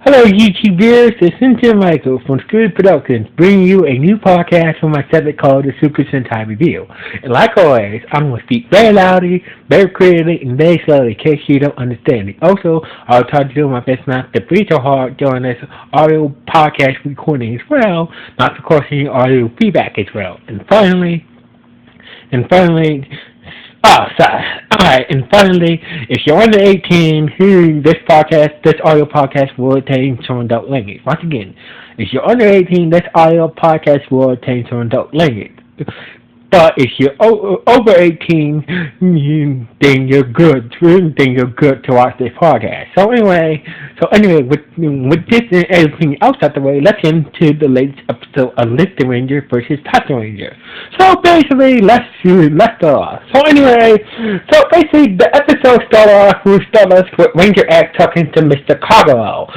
Hello, YouTube viewers. This is Tim Michael from Screwed Productions, bringing you a new podcast for my segment called the Super Sentai Review. And like always, I'm going to speak very loudly, very clearly, and very slowly in case you don't understand it. Also, I'll try to do my best not to breathe so hard during this audio podcast recording as well, not to cause any audio feedback as well. And finally, sorry. Alright, and finally, if you're under 18, this audio podcast will attain some adult language. Once again, if you're under 18, this audio podcast will attain some adult language. But if you're over 18, then you're good. Then you're good to watch this podcast. So anyway, with this and everything else out the way, let's get into the latest episode of Lupinranger versus Patranger. So basically, let's start off. So basically, the episode starts off with Ranger X talking to Mr. Kagero.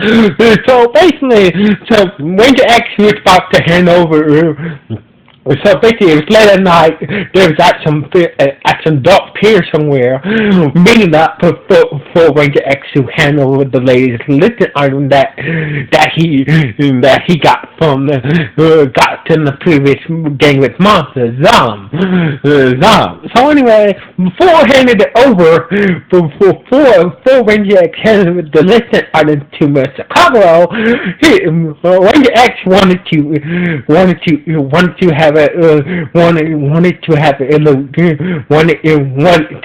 So Ranger X was about to hand over. So basically, it was late at night. There was at some dark pier somewhere, meeting up for Ranger X to hand over the latest listed item that he got from got in the previous game with Monster Zom. So anyway, before handing it over, before Ranger X handed the listed item to Mr. Kagero, Ranger X wanted to have wanted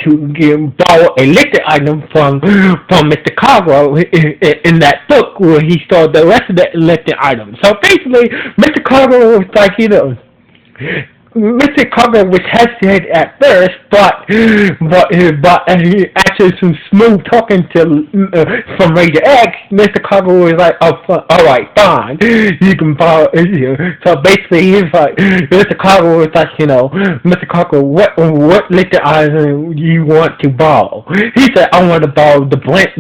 to borrow a liquor item from Mr. Kagero in that book where he saw the rest of the liquor items. So basically, Mr. Kagero was like, Mr. Kagero was hesitant at first, but after some smooth talking from Ranger X, Mr. Kagero was like, all right, fine, you can borrow. So basically, he was like, Mr. Kagero was like, Mr. Kagero, what liquor item you want to borrow? He said, I want to borrow the Brent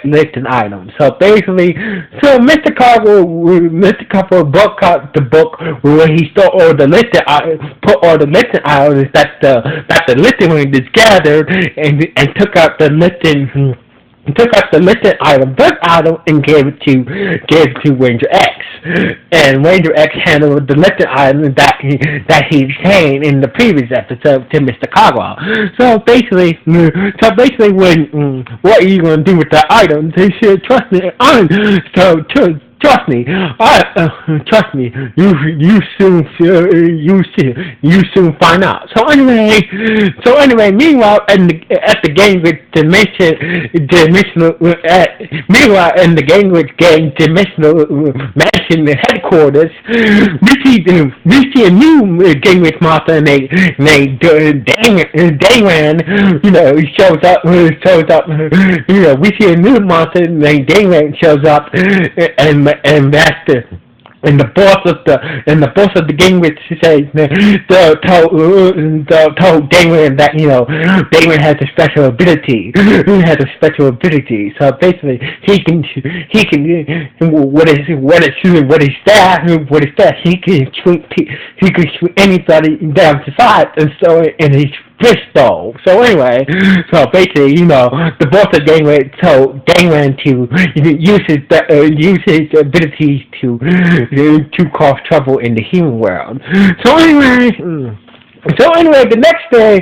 liquor item. So basically, Mr. Kagero broke out the book where he stole all the liquor items. Put all the listing items that the listing rangers gathered and took out the listing item and gave it to Ranger X, and Ranger X handled the listing item that he obtained in the previous episode to Mr. Kagero. So basically, when what are you gonna do with the items? He said, trust me, Trust me, you soon find out. So anyway, meanwhile, at the game with Dimensional Mansion headquarters, we see a new game with monster named Dangman. Shows up. We see a new monster named Dangman shows up, and Master and the boss of the game, which says told Damon that Damon has a special ability. He has a special ability. So basically, he can what is that? He can shoot anybody down to sight, and so in his pistol. So anyway, basically, the boss of Gangway told Gangman to use his abilities to cause trouble in the human world. So anyway, the next day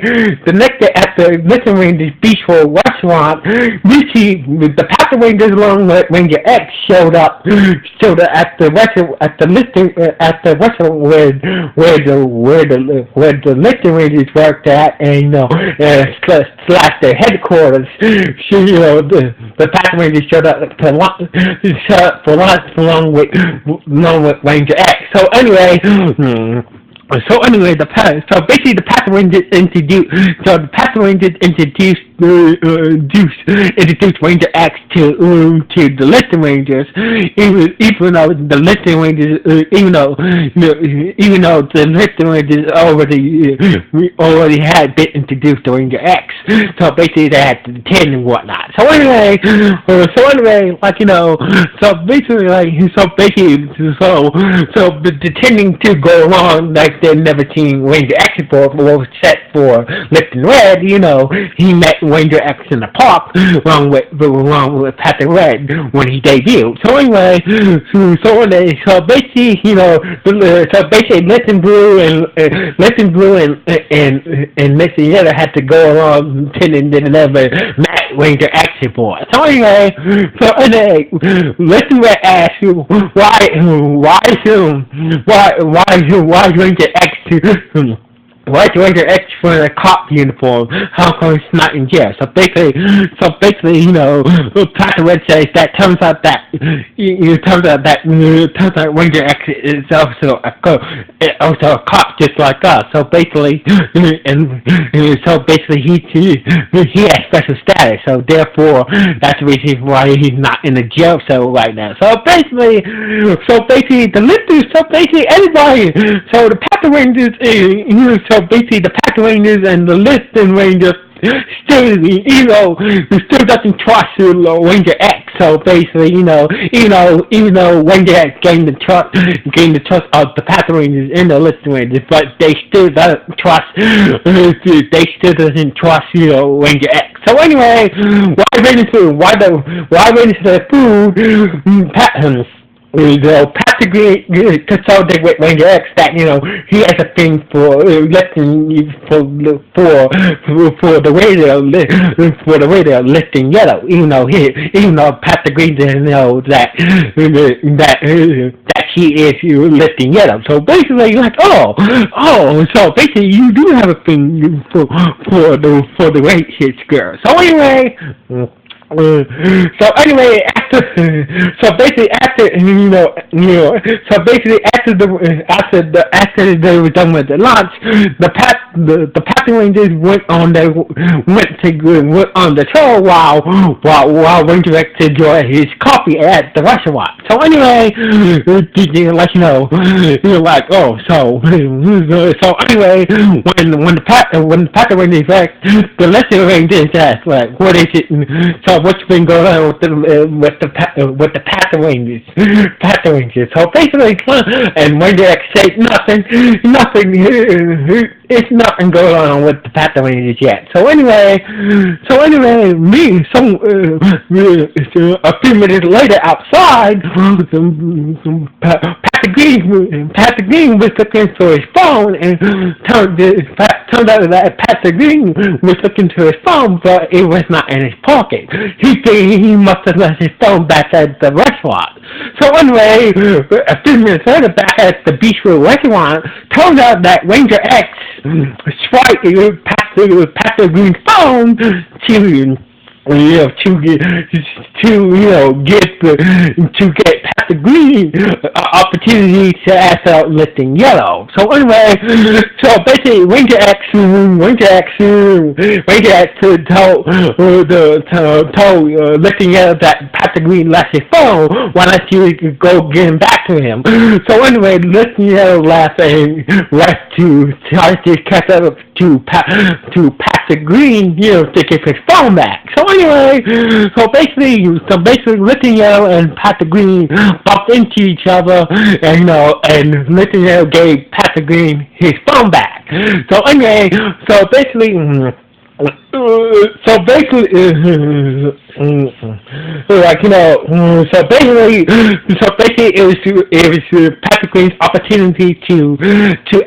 at the Lupinranger's Beachful restaurant, we see the Patrangers along with Ranger X showed up at the restaurant where the Lupinrangers worked at, and slash their headquarters. The Patrangers showed up for lunch along with Ranger X. So anyway. The Patrangers introduced Ranger X to the listing rangers, even though the listing rangers already had been introduced to Ranger X. So basically they had to attend and whatnot. So pretending to go along like they'd never seen Ranger X before, was set for Lipton Red. He met Ranger X in the park, along with Patrick Red when he debuted. So anyway, so basically, so basically, Listen Blue and Missy Yellow had to go along pretending to deliver Matt Ranger Action Boy. So anyway, Listen Red asked why Ranger X why is Ranger X wearing a cop uniform? How come he's not in jail? So basically, Patrick Red says that turns out Ranger X is also a cop just like us. So basically, he has special status. So therefore, that's the reason why he's not in the jail cell right now. So basically the listeners, everybody, so the Patranger Rangers, so basically the Patrangers and the Liston Rangers still doesn't trust Ranger X. So basically, even though Ranger X gained the trust of the Patrangers and the Liston Rangers, but they still doesn't trust Ranger X. So anyway, why Ranger to food? Patrick Green consulted with Ranger X that he has a thing for the radio listing yellow. Even though Patrick Green didn't know that he is listing yellow. So basically, so basically you do have a thing for the racist girl. So anyway. After they were done with the launch, the Patrangers went on the show while Ranger X enjoyed his coffee at the restaurant. So anyway, when the Patrangers back, the Lesser Rangers asked, what is it? So what's been going on with the Patrangers? So basically, and Ranger X said nothing. It's nothing going on with the Patrangers yet. So anyway, a few minutes later outside, Patrick Green was looking for his phone, and turned out that Patrick Green was looking to his phone, but it was not in his pocket. He must have left his phone back at the restaurant. So anyway, a few minutes later, back at the Beachwood restaurant, turned out that Ranger X swiped Patrick Green's phone to get Patrick Green opportunity to ask out listing yellow. So anyway, so basically Ranger X told listing yellow that Patrick Green left his phone. Why don't you go get him back to him? So anyway, listing yellow left and left to catch up to Patrick Green, to get his phone back. So anyway, so basically, Listing Yellow and Patrick Green bumped into each other, and Listing Yellow gave Patrick Green his phone back. So anyway, so basically, it was Patrick Green's opportunity to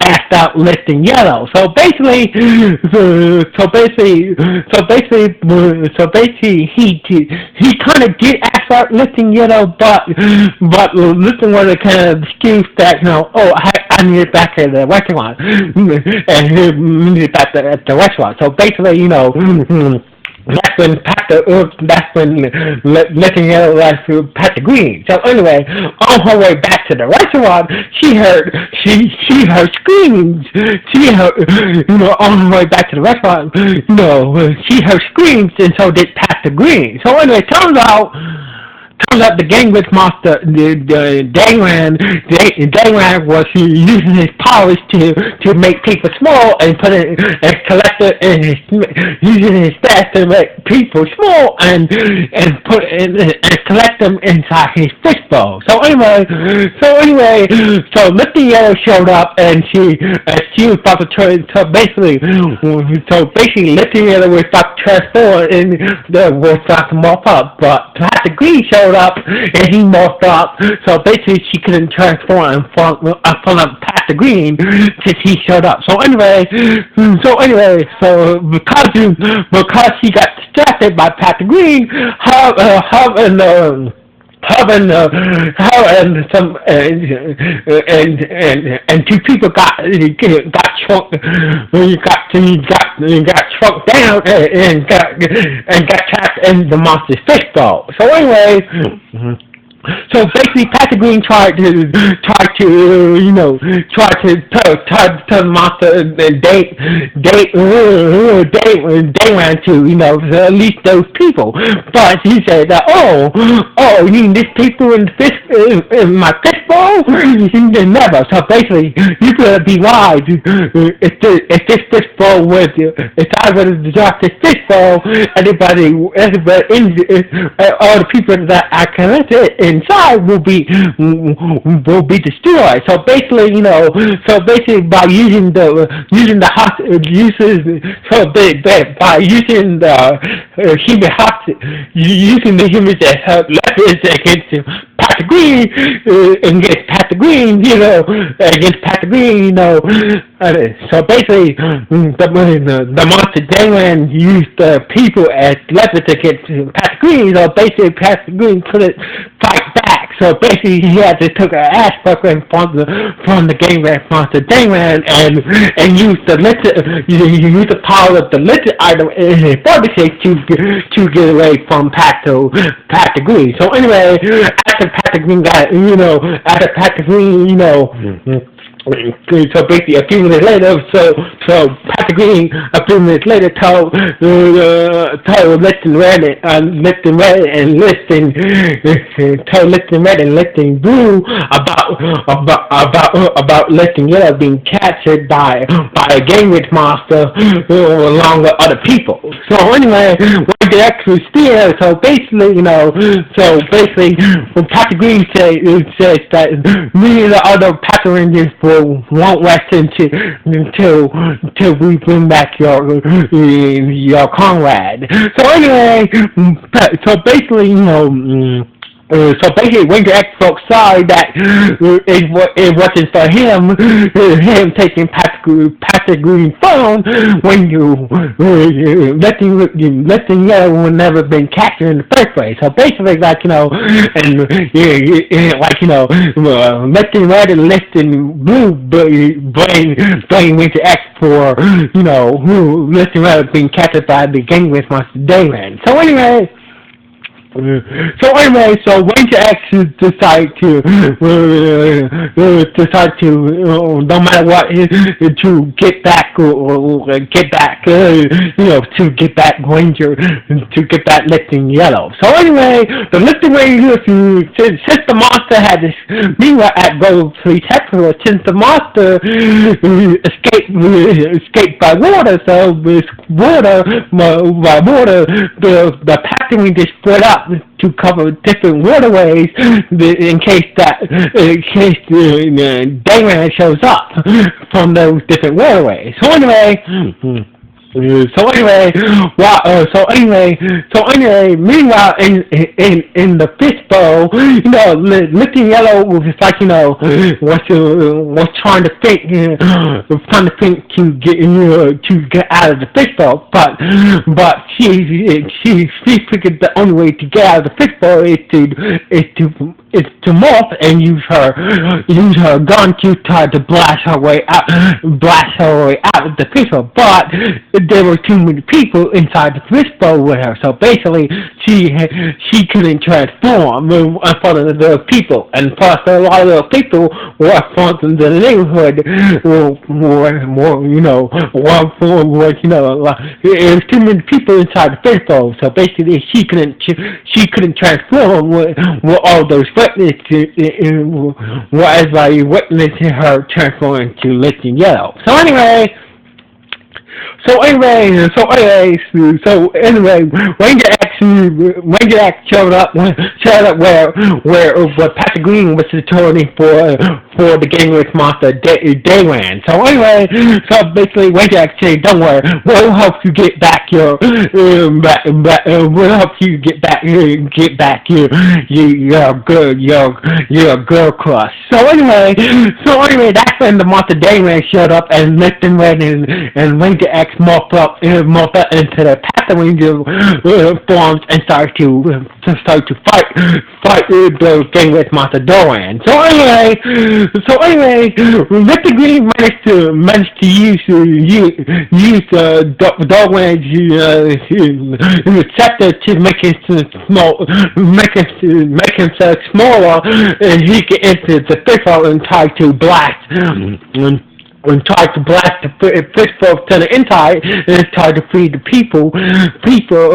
ask out Listing Yellow. So basically he kind of did ask out Listing Yellow, but Listing was a kind of excuse that I need it back at the restaurant, and need it back at the restaurant. So basically, that's when Listing Yellow left Patrick Green. So anyway, on her way back to the restaurant, she heard screams. On her way back to the restaurant, she heard screams, and so did Patrick Green. So anyway, turns turns out the Gangrel monster, the Dangman was using his powers to make people small and put it and collect it in his using his stats to make people small and put and collect them inside his fishbowl. So Lifting Yellow showed up and she was about to turn. So basically Lifting Yellow was about to transform and was about to morph up, but Patrick Green showed up and he morphed up. So basically she couldn't transform from Patrick Green since he showed up. So because she got distracted by Patrick Green, her and two people got shrunk down and got trapped in the monster's fishbowl. So basically, Patrick Green tried to tell the monster Dayman to release those people, but he said that you mean these people in my fishbowl? Never. So basically, you could be wise. If this fishbowl was if I were to drop this fishbowl, everybody all the people that I collected inside will be destroyed. So basically, by using the humans as leverage against Patrick Green, against Patrick Green, so basically, the monster Dayman used the people as leverage against Patrick Green. So basically, Patrick Green couldn't fight back. So basically, he had to take an ass fucking from the game monster Dayman and use the power of the lizard item in his body shape to get away from Patrick Green. So anyway, after Patrick Green so basically, a few minutes later, so Patrick Green, a few minutes later, told Lifting Red and Lifting Blue about Lifting Yellow being captured by a Gangrel monster along with other people. So anyway, when they actually steal, so basically, when Patrick Green says that me and the other Patrangers won't rest until we bring back your comrade. So anyway, Ranger X felt sorry that it wasn't for him taking Patrick Green's phone when Lifting Yellow would never been captured in the first place. So basically, Lifting Red and Lifting Blue blame Ranger X for Lifting Red being captured by the Gangrel monster Dayman. So anyway, Ranger X decided to no matter what to get back Lifting Yellow. So anyway, the Lifting Ranger, since the monster had this meanwhile at Gold Police Headquarters, since the monster escaped by water, so with water the Patranger just spread up to cover different waterways in case Dayman shows up from those different waterways. So anyway, meanwhile in the fishbowl, Lifting Yellow was like, was trying to think to get out of the fishbowl, but she figured the only way to get out of the fishbowl is to morph and use her gun to try to blast her way out of the fishbowl. But there were too many people inside the fishbowl with her. So basically, she couldn't transform in front of the people, and plus a lot of the people were from the neighborhood were more, it was too many people inside the fishbowl. So basically, she couldn't transform with all those witnesses, everybody witnessing her transform into Listen Yellow. So anyway, Ranger X showed up where Patrick Green was the attorney for the Gangrenous Monster Dayland. So anyway, so basically Ranger X said, "Don't worry, we'll help you get back your your girl crush." So anyway, that's when the Monster Dayland showed up, and Lipton Red and Ranger X morphed up into the Patranger forms and started to fight the Gangrenous Monster Dayland. So anyway, Lipton Green managed to use Dayland's scepter to make himself smaller, and he could enter the fishbowl and try to blast the fishbowl to the inside, and try to free the people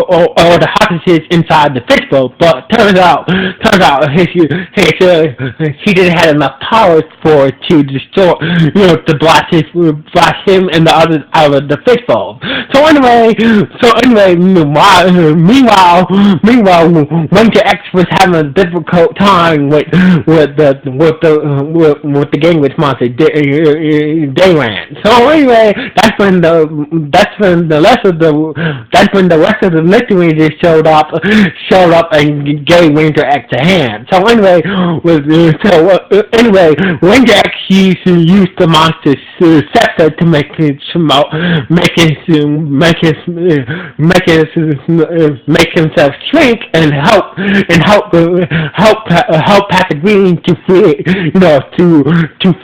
or the hostages inside the fishbowl. But turns out he didn't have enough powers to destroy, to blast him and the others out of the fishbowl. So anyway, meanwhile, Ranger X was having a difficult time with the Gangrenous Monster Dayland. So anyway, that's when the rest of the Lupinrangers showed up and gave Ranger X a hand. So anyway, Ranger X used the monster's scepter to make himself shrink and help Patrick Green to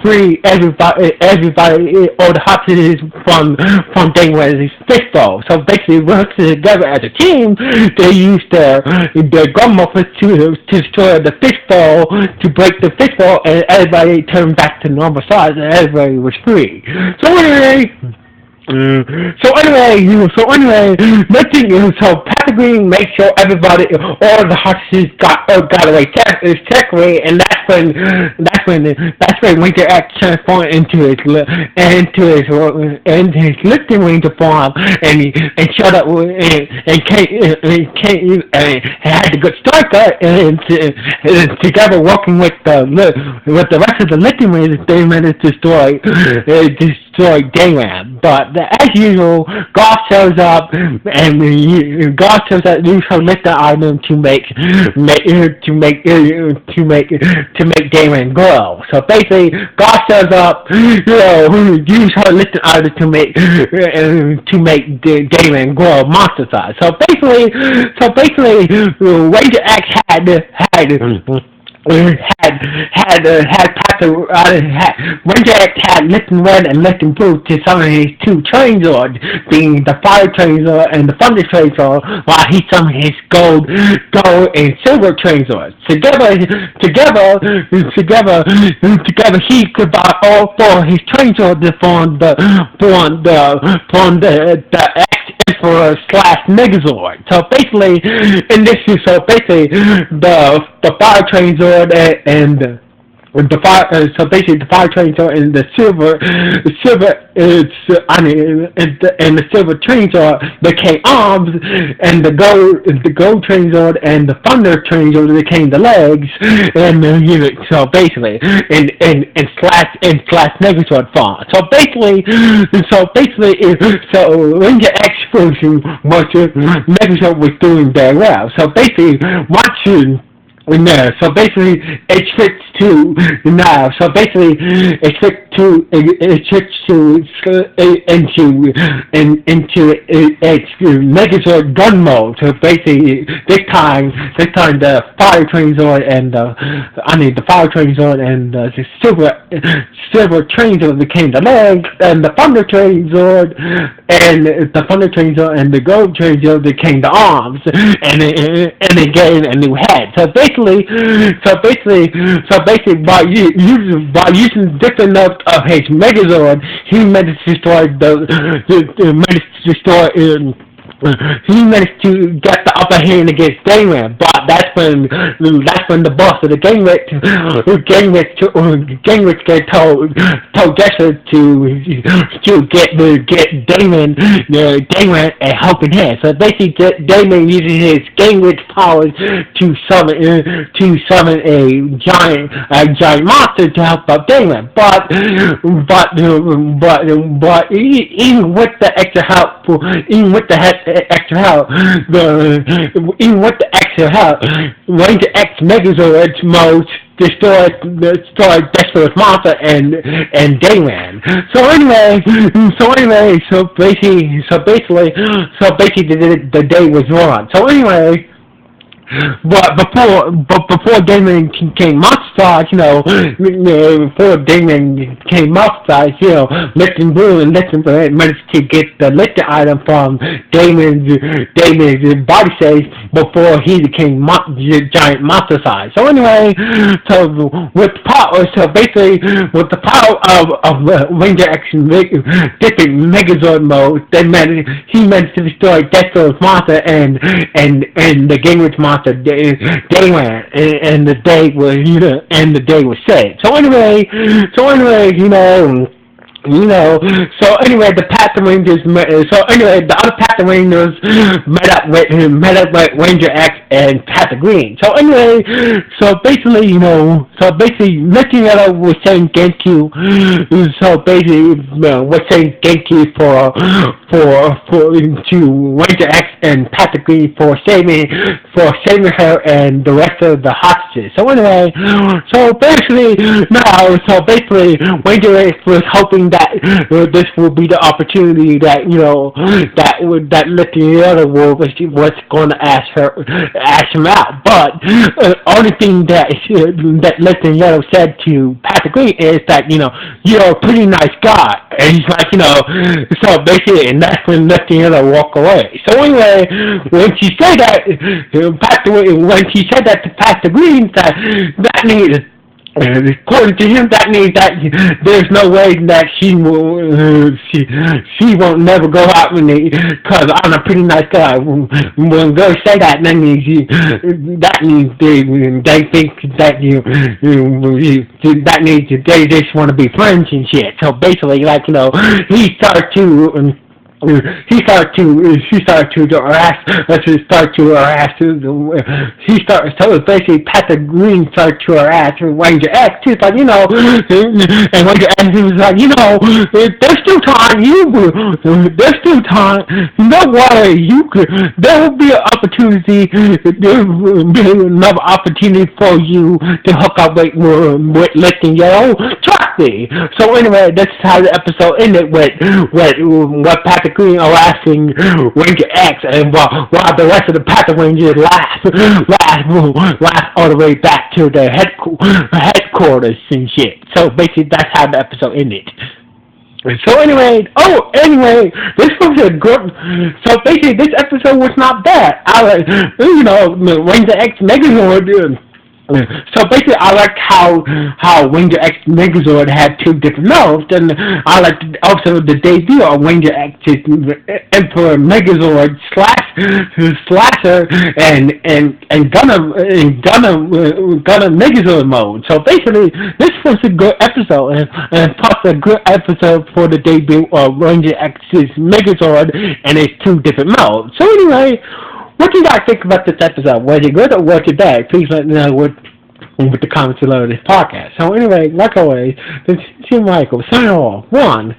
free everybody, all the hostages from Gangrenous fishbowl. So basically, working together as a team, they used their gun mufflers to destroy the fishbowl, to break the fishbowl, and everybody turned back to normal size, and everybody was free. So Patrick Green made sure everybody, all the hostages got away safely, and that's when Ranger X transformed into his Lupinranger form, and showed up and had the good striker, and together working with the rest of the Lupinrangers, they managed to destroy Dayland. But as usual, Garth shows up, and uses her lifter item to make Dayland grow. So basically, Garth shows up, use her lifter item to make Dayland grow monster size. So basically, Ranger X Ranger X had Lipton Red and Lipton Blue to summon his two Trangers, being the Fire Tranger and the Thunder Tranger, while he summoned his gold and silver Trangers. Together he could buy all four of his Trangers to form the Emperor / Megazord. So basically, the Fire Tranger and the Fire Tranger and the silver Tranger became arms, and the gold Tranger and the Thunder Tranger became the legs, and so basically in slash Megazord form. So Ranger X version Megazord was doing very well. So basically it switched into its Megazord gun mode. So basically, this time the Fire Train Zord and the Fire Train Zord and the Silver Train Zord became the legs, and the Thunder Train Zord and the Gold Train Zord became the arms, and it gained a new head. So basically, by using different notes of his Megazord, he managed to destroy he managed to get the upper hand against Gangman, but that's when the boss of the Gangwitch told Jester to get Damon a helping hand. So basically, Damon uses his Gangwitch powers to summon a giant monster to help out Damon. But even with the extra help, Ranger X Megazord mode destroyed Desperate Monster and Dayman. So basically the day was wrong. So anyway. But before Damon came monster, Lifting Blue and Lifting Blue managed to get the lifting item from Damon's body safe before he became giant monster size. So anyway, with the power of Ranger X different Megazord mode, he managed to destroy Deathstroke's monster and the Gangwitch monster. Dayman, and the day was saved. So anyway, the Patrangers. The other Patrangers met up with Ranger X and Patrick Green. So basically, Lifting Yellow was saying thank you. So basically, was saying thank you to Ranger X and Patrick Green for saving her and the rest of the hostages. So anyway, basically, Ranger X was hoping that this will be the opportunity that Lifting Yellow was going to ask him out. But only thing that Lifting Yellow said to Patrick Green is that you're a pretty nice guy, and he's like so basically, and that's when Lifting Yellow walked away. So anyway, when she said that to Patrick Green, that means. According to him, that means that there's no way that she won't never go out with me because I'm a pretty nice guy. When girls say that, that means they think that that means they just want to be friends and shit. So basically, he started to. He started to harass. So basically, Patrick Green started to harass Ranger X. He's like, and Ranger X was like, there's still time. There's still time. Don't worry. There will be an opportunity. There will be another opportunity for you to hook up with Lifting Yellow. Trust me. So anyway, that's how the episode ended with Patrick Green harassing Ranger X, and while the rest of the Patrangers laugh all the way back to their headquarters and shit. So basically, that's how the episode ended. So anyway, this was a good. So basically, this episode was not bad. Ranger X Megazord. So basically, I liked how Ranger X Megazord had two different modes, and I liked also the debut of Ranger X's Emperor Megazord Slasher and Gunner Megazord mode. So basically, this was a good episode, and plus a good episode for the debut of Ranger X's Megazord and its two different modes. So anyway. What do you guys think about this episode? Was it good or was it bad? Please let me know with the comments below this podcast. So anyway, like always, this is Michael. Sign off. 1.